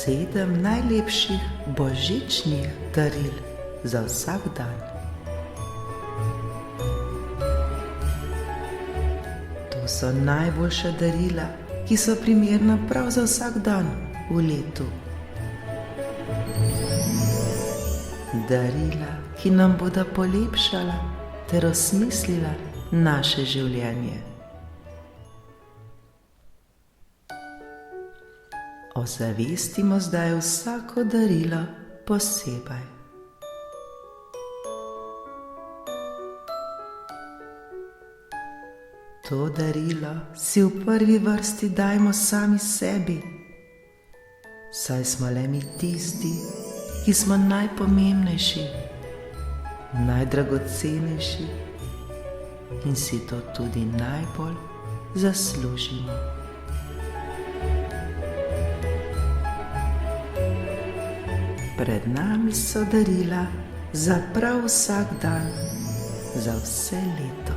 7 najlepših božičnih daril za vsak dan. To so najboljša darila, ki so primerna prav za vsak dan v letu. Darila, ki nam bodo polepšala ter osmislila naše življenje. Ozavestimo zdaj vsako darilo posebej. To darilo si v prvi vrsti dajmo sami sebi, saj smo le mi tisti, ki smo najpomembnejši, najdragocenejši in si to tudi najbolj zaslužimo. Pred nami so darila za prav vsak dan, za vse leto.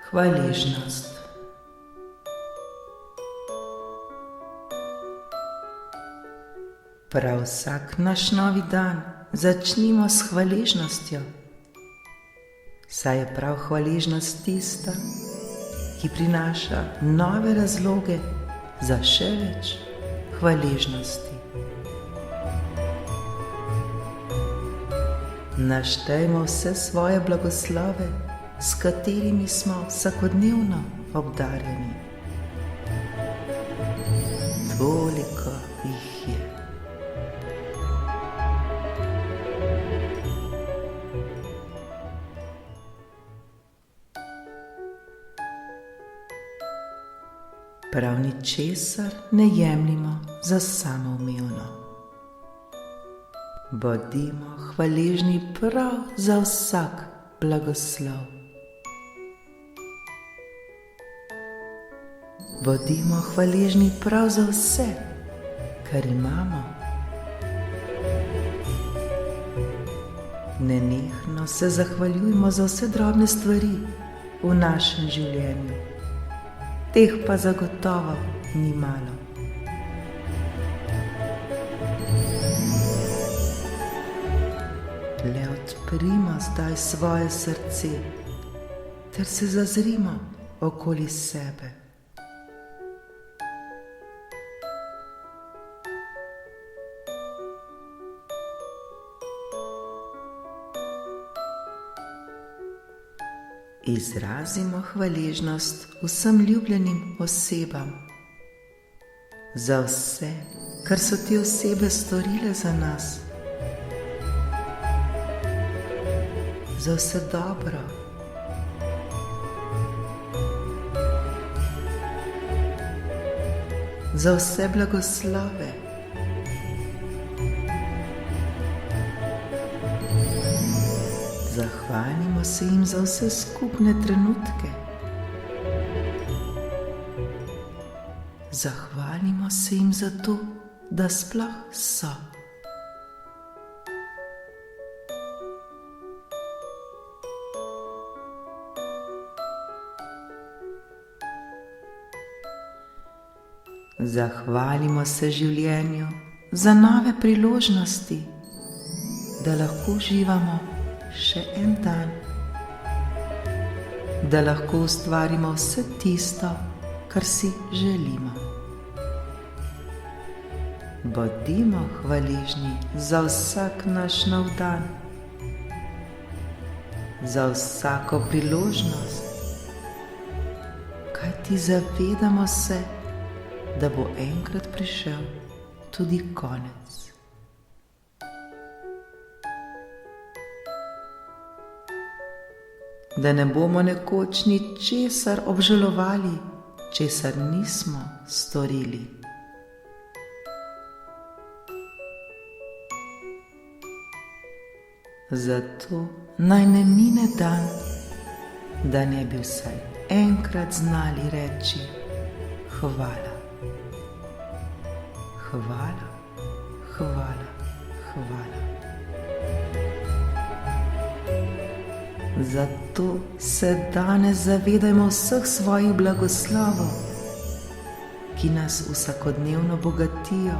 Hvaležnost. Prav vsak naš novi dan začnimo s hvaležnostjo, saj je prav hvaležnost tista, ki prinaša nove razloge za še več hvaležnosti. Naštejmo vse svoje blagoslove, s katerimi smo vsakodnevno obdarjeni. Toliko jih je. Prav ničesar ne jemljimo za samoumevno. Bodimo hvaležni prav za vsak blagoslov. Bodimo hvaležni prav za vse, kar imamo. Nenehno se zahvaljujmo za vse drobne stvari v našem življenju. Teh pa zagotovo ni malo. Le odprimo zdaj svoje srce ter se zazrimo okoli sebe. Izrazimo hvaležnost vsem ljubljenim osebam za vse, kar so te osebe storile za nas, za vse dobro. Za vse blagoslove. Zahvalimo se jim za vse skupne trenutke. Zahvalimo se jim za to, da sploh so. Zahvalimo se življenju za nove priložnosti, da lahko uživamo še en dan, da lahko ustvarimo vse tisto, kar si želimo. Bodimo hvaležni za vsak naš nov dan, za vsako priložnost, kajti zavedamo se, da bo enkrat prišel tudi konec. Da ne bomo nekoč ničesar obžalovali, česar nismo storili. Zato naj ne mine dan, da ne bi vsaj enkrat znali reči hvala. Hvala, hvala, hvala. Zato se danes zavedajmo vseh svojih blagoslovov, ki nas vsakodnevno bogatijo,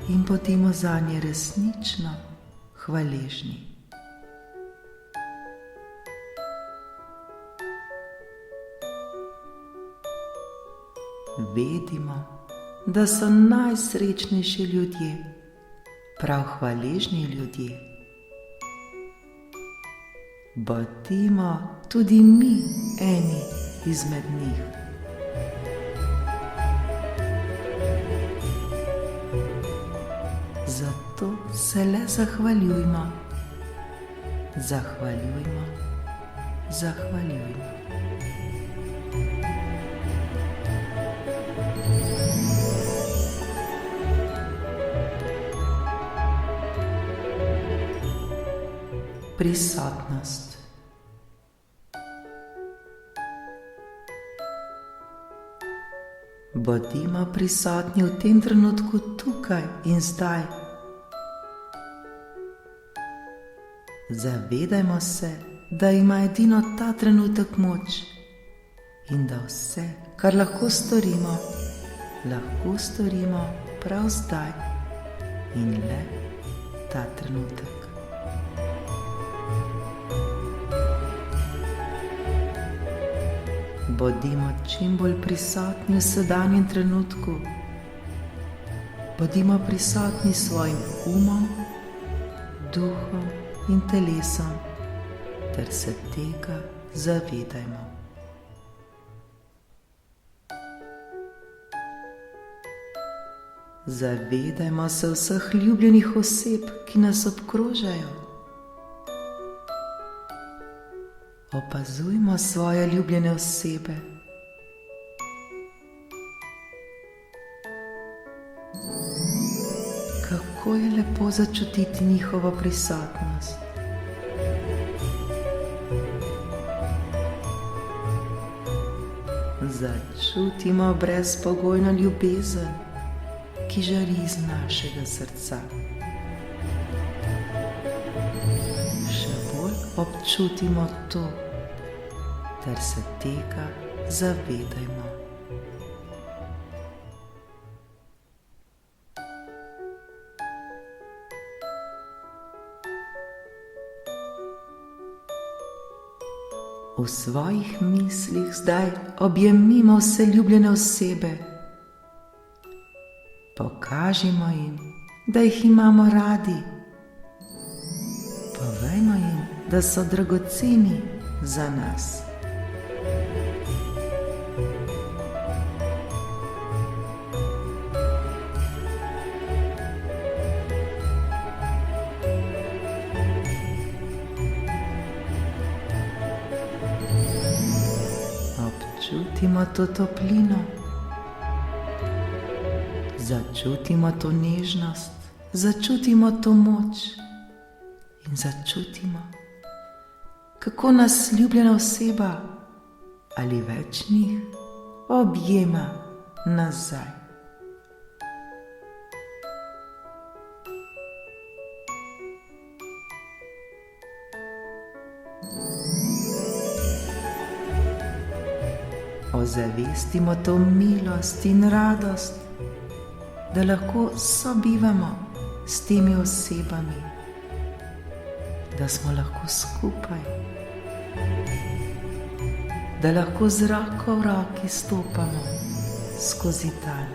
in bodimo zanje resnično hvaležni. Vedimo, da so najsrečnejši ljudje prav hvaležni ljudje. Bodimo tudi mi eni izmed njih. Zato se le zahvaljujmo, zahvaljujmo, zahvaljujmo. Prisotnost. Bodimo prisotni v tem trenutku tukaj in zdaj. Zavedajmo se, da ima edino ta trenutek moč in da vse, kar lahko storimo prav zdaj in le ta trenutek. Bodimo čim bolj prisotni v sedanjem trenutku. Bodimo prisotni s svojim umom, duhom in telesom, ter se tega zavedajmo. Zavedajmo se vseh ljubljenih oseb, ki nas obkrožajo. Opazujmo svoje ljubljene osebe. Kako je lepo začutiti njihovo prisotnost. Začutimo brezpogojno ljubezen, ki žari iz našega srca. Občutimo to, ter se tega zavedajmo. V svojih mislih zdaj objemimo vse ljubljene osebe. Pokažimo jim, da jih imamo radi. Povejmo jim, da so dragoceni za nas. Občutimo to toplino, začutimo to nežnost, začutimo to moč in začutimo, kako nas ljubljena oseba ali več njih objema nazaj. Ozavestimo to milost in radost, da lahko sobivamo s temi osebami, da smo lahko skupaj, da lahko z roko v roki stopamo skozi dan.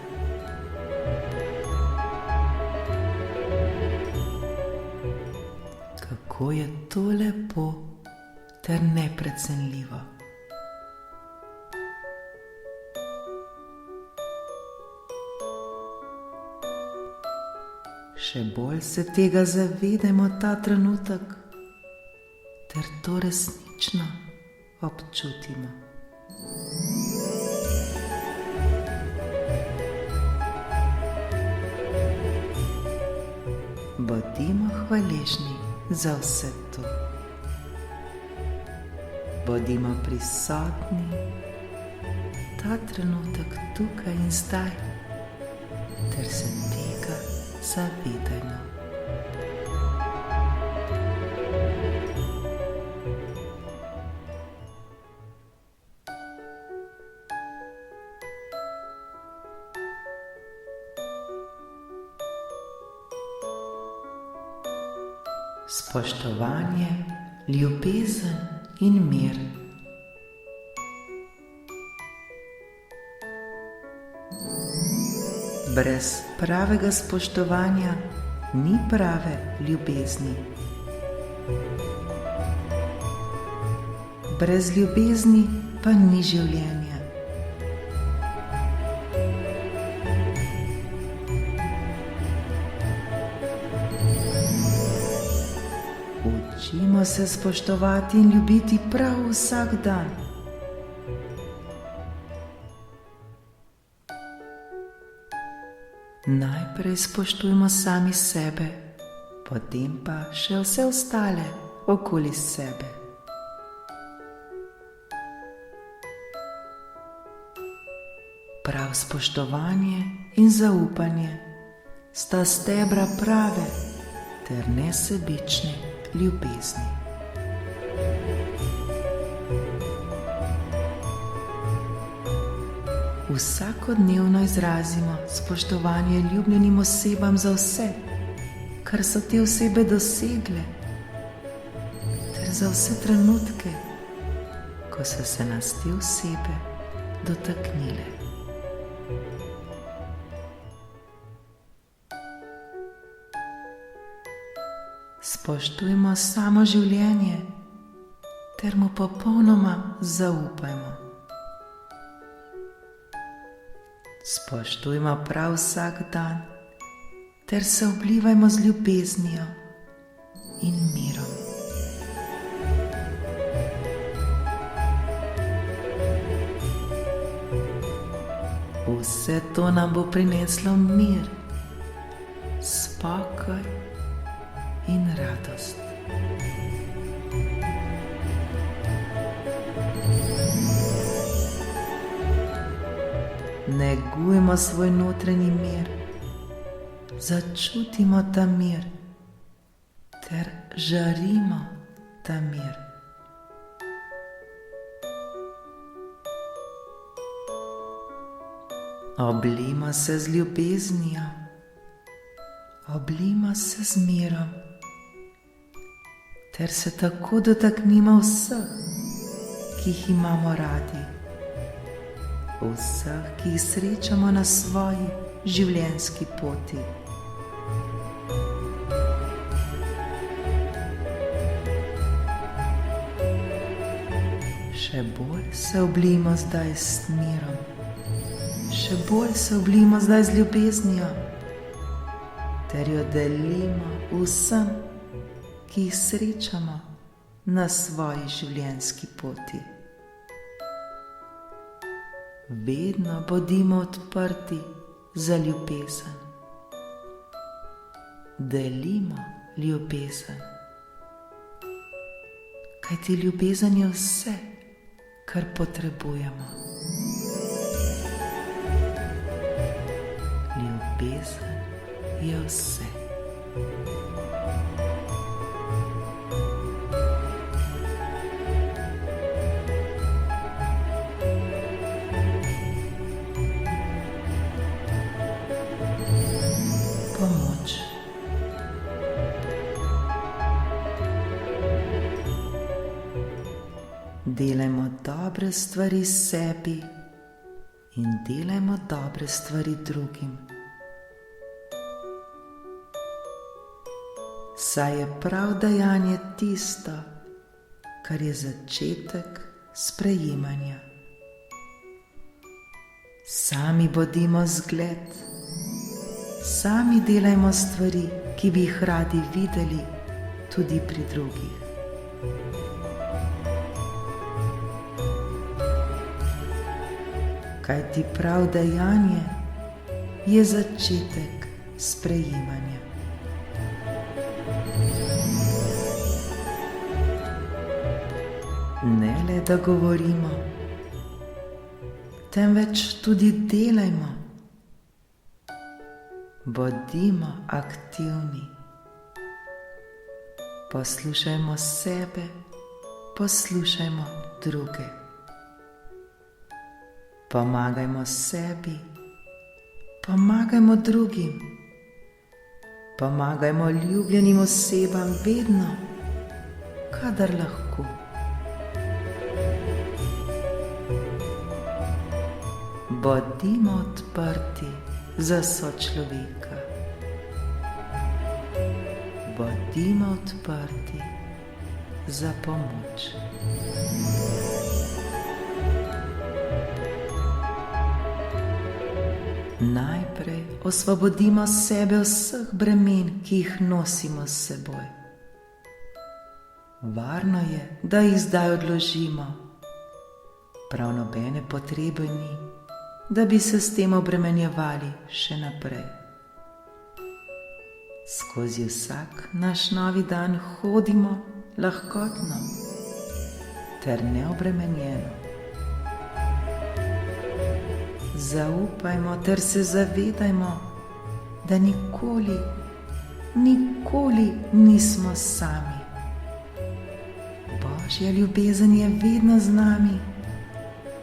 Kako je to lepo ter neprecenljivo. Še bolj se tega zavedajmo ta trenutek, ter to resnično občutimo. Bodimo hvaležni za vse to. Bodimo prisotni ta trenutek tukaj in zdaj, ter se tega zavedajmo. spoštovanje, ljubezen in mir. Brez pravega spoštovanja ni prave ljubezni. Brez ljubezni pa ni življenja. Učimo se spoštovati in ljubiti prav vsak dan. Najprej spoštujmo sami sebe, potem pa še vse ostale okoli sebe. Prav spoštovanje in zaupanje sta stebra prave ter nesebične ljubezni. Vsakodnevno izrazimo spoštovanje ljubljenim osebam za vse, kar so te osebe dosegle, ter za vse trenutke, ko so se nas te osebe dotaknile. Spoštujmo samo življenje ter mu popolnoma zaupajmo. Spoštujmo prav vsak dan ter se oblivajmo z ljubeznijo in mirom. Vse to nam bo prineslo mir, spokoj in radost. Negujmo svoj notranji mir, začutimo ta mir ter žarimo ta mir. Oblijmo se z ljubeznijo, oblijmo se z mirom ter se tako dotaknimo vseh, ki jih imamo radi, vseh, ki jih srečamo na svoji življenjski poti. Še bolj se oblijmo zdaj s mirom, še bolj se oblijmo zdaj z ljubeznijo ter jo delimo vsem, ki jih srečamo na svoji življenjski poti. Vedno bodimo odprti za ljubezen. Delimo ljubezen, kajti ljubezen je vse, kar potrebujemo. Ljubezen je vse. Pomoč. Delajmo dobre stvari sebi in delajmo dobre stvari drugim. Saj je prav dajanje tisto, kar je začetek sprejemanja. Sami bodimo zgled, sami delajmo stvari, ki bi jih radi videli tudi pri drugih. Kajti prav dajanje je začetek sprejemanja. Ne le da govorimo, temveč tudi delajmo. Bodimo aktivni. Poslušajmo sebe, poslušajmo druge. Pomagajmo sebi, pomagajmo drugim. Pomagajmo ljubljenim osebam vedno, kadar lahko. Bodimo odprti za sočloveka. Bodimo odprti za pomoč. Najprej osvobodimo sebe vseh bremen, ki jih nosimo s seboj. Varno je, da jih zdaj odložimo. Prav nobene potrebe ni, da bi se s tem obremenjevali še naprej. Skozi vsak naš novi dan hodimo lahkotno ter neobremenjeno. Zaupajmo ter se zavedajmo, da nikoli, nikoli nismo sami. Božja ljubezen je vedno z nami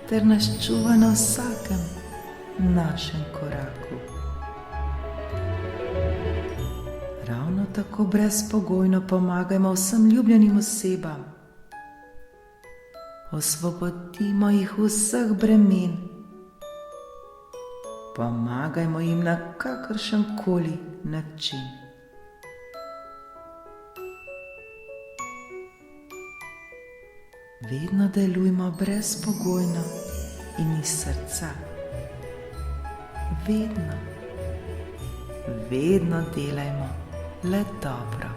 ter nas čuva na vsakem našem koraku. Ravno tako brezpogojno pomagajmo vsem ljubljenim osebam. Osvobodimo jih vseh bremen. Pomagajmo jim na kakršenkoli način. Vedno delujmo brezpogojno in iz srca. Vedno delajmo le dobro.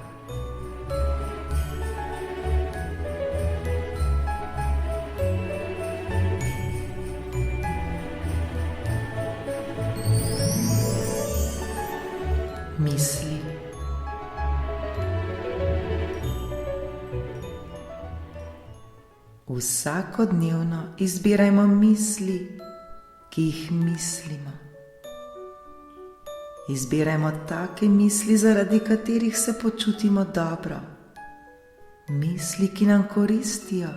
Misli. Vsakodnevno izbirajmo misli, ki jih mislimo. Izbirajmo take misli, zaradi katerih se počutimo dobro. Misli, ki nam koristijo.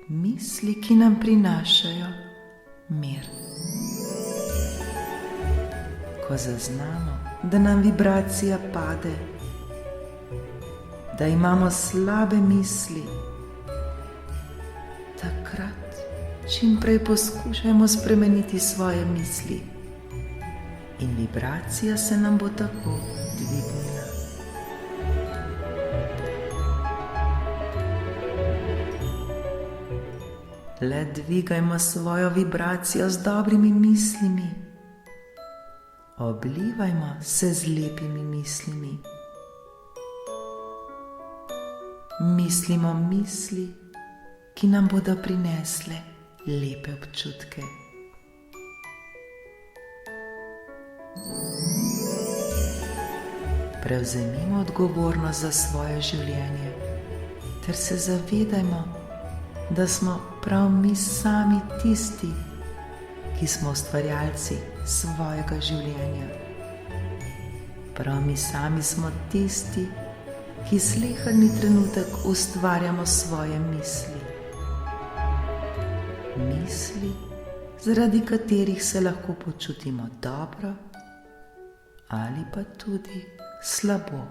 Misli, ki nam prinašajo mir. Ko zaznamo, da nam vibracija pade, da imamo slabe misli, takrat čim prej poskušajmo spremeniti svoje misli in vibracija se nam bo tako dvignila. Le dvigajmo svojo vibracijo z dobrimi mislimi. Oblivajmo se z lepimi mislimi. Mislimo misli, ki nam bodo prinesle lepe občutke. Prevzemimo odgovornost za svoje življenje ter se zavedajmo, da smo prav mi sami tisti, ki smo ustvarjalci svojega življenja. Prav mi sami smo tisti, ki sleherni trenutek ustvarjamo svoje misli. Misli, zaradi katerih se lahko počutimo dobro ali pa tudi slabo.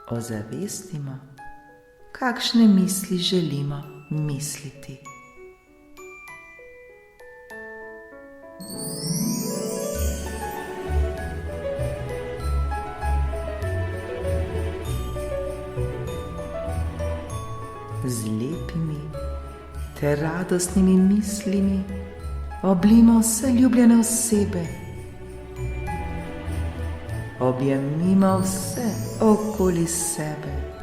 Ozavestimo, kakšne misli želimo misliti. Z lepimi ter radostnimi mislimi oblijmo vse ljubljene osebe. Objemimo vse okoli sebe.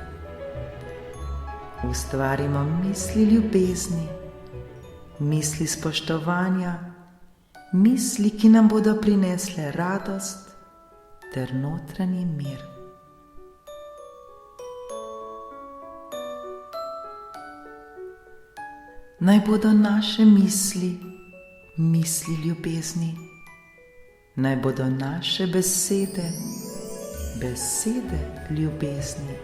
Ustvarimo misli ljubezni, misli spoštovanja, misli, ki nam bodo prinesle radost ter notranji mir. Naj bodo naše misli misli ljubezni. Naj bodo naše besede besede ljubezni.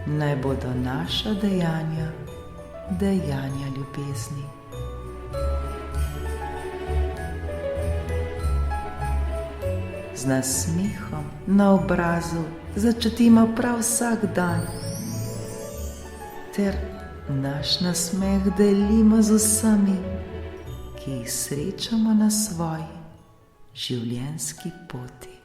Naj bodo naša dejanja dejanja ljubezni. z nasmehom na obrazu začutimo prav vsak dan, ter naš nasmeh delimo z vsemi, ki jih srečamo na svoji življenjski poti.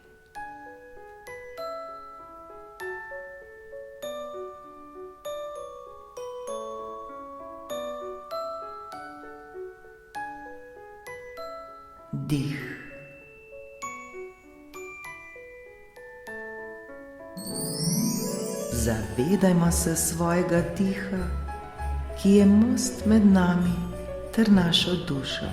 Dih. Zavedajmo se svojega diha, ki je most med nami ter našo dušo.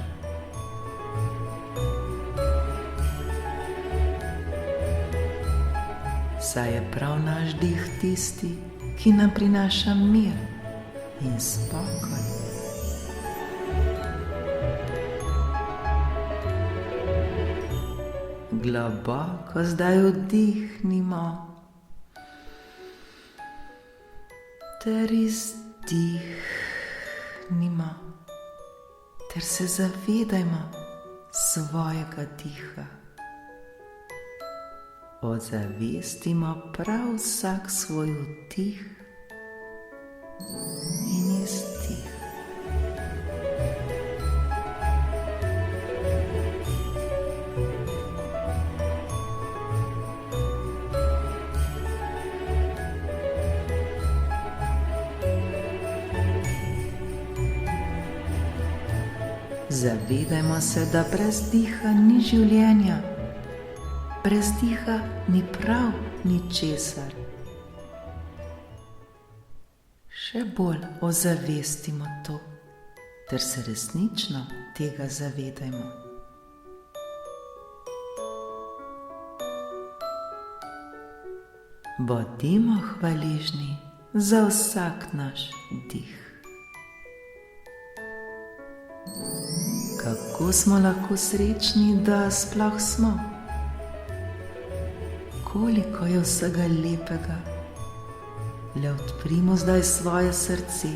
Saj je prav naš dih tisti, ki nam prinaša mir in spokoj. Globoko zdaj vdihnimo ter izdihnimo ter se zavedajmo svojega diha. Ozavestimo prav vsak svoj vdih in izdih. Zavedajmo se, da brez diha ni življenja, brez diha ni prav ničesar. Še bolj ozavestimo to, ter se resnično tega zavedajmo. Bodimo hvaležni za vsak naš dih. Kako smo lahko srečni, da sploh smo? Koliko je vsega lepega. Le odprimo zdaj svoje srce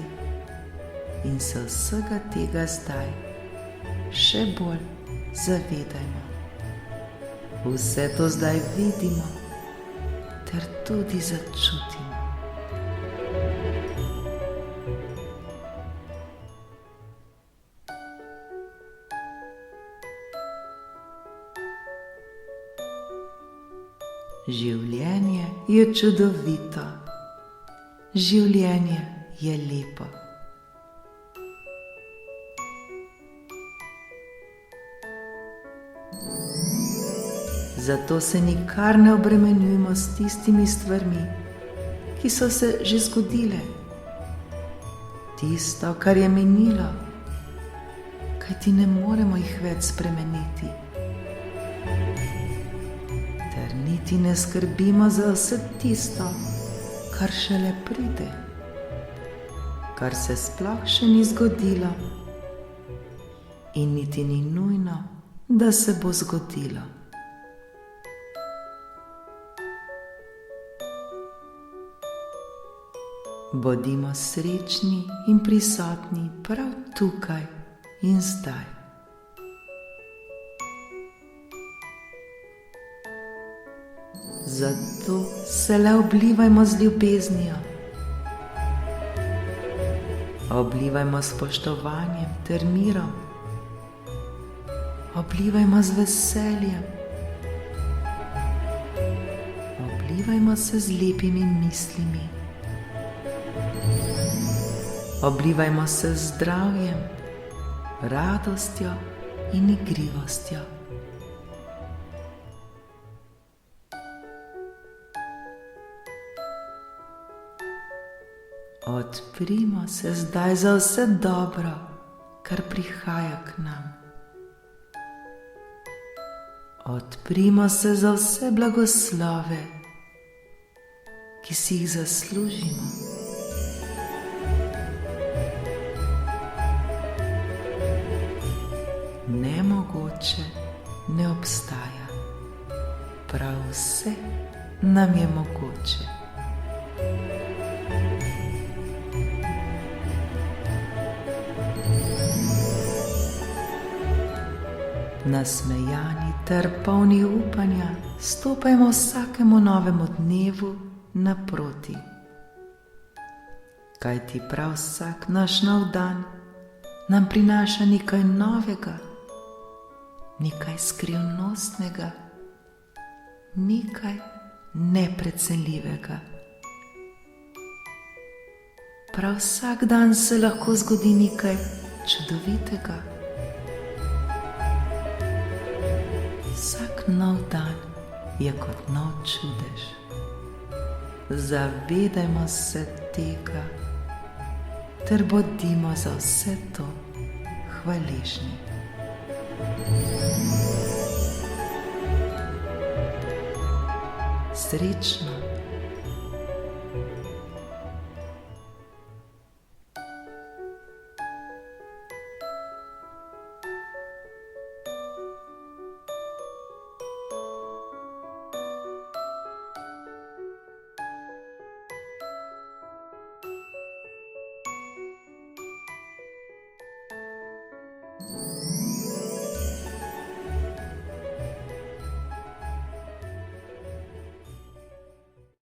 in se vsega tega zdaj še bolj zavedajmo. Vse to zdaj vidimo ter tudi začutimo. Življenje je čudovito, življenje je lepo. Zato se nikar ne obremenjujmo s tistimi stvarmi, ki so se že zgodile. Tisto, kar je minilo, kajti ne moremo jih več spremeniti. Niti ne skrbimo za vse tisto, kar šele pride, kar se sploh še ni zgodilo in niti ni nujno, da se bo zgodilo. Bodimo srečni in prisotni prav tukaj in zdaj. Zato se le oblivajmo z ljubeznijo, oblivajmo s spoštovanjem ter mirom, oblivajmo z veseljem, oblivajmo se z lepimi mislimi, oblivajmo se z zdravjem, radostjo in igrivostjo. Odprimo se zdaj za vse dobro, kar prihaja k nam. Odprimo se za vse blagoslove, ki si jih zaslužimo. Nemogoče ne obstaja, prav vse nam je mogoče. Nasmejani ter polni upanja Stopajmo vsakemu novemu dnevu naproti. Kajti prav vsak naš nov dan nam prinaša nekaj novega, nekaj skrivnostnega, nekaj neprecenljivega. Prav vsak dan se lahko zgodi nekaj čudovitega. Vsak nov dan je kot nov čudež. Zavedajmo se tega ter bodimo za vse to hvaležni. Srečno!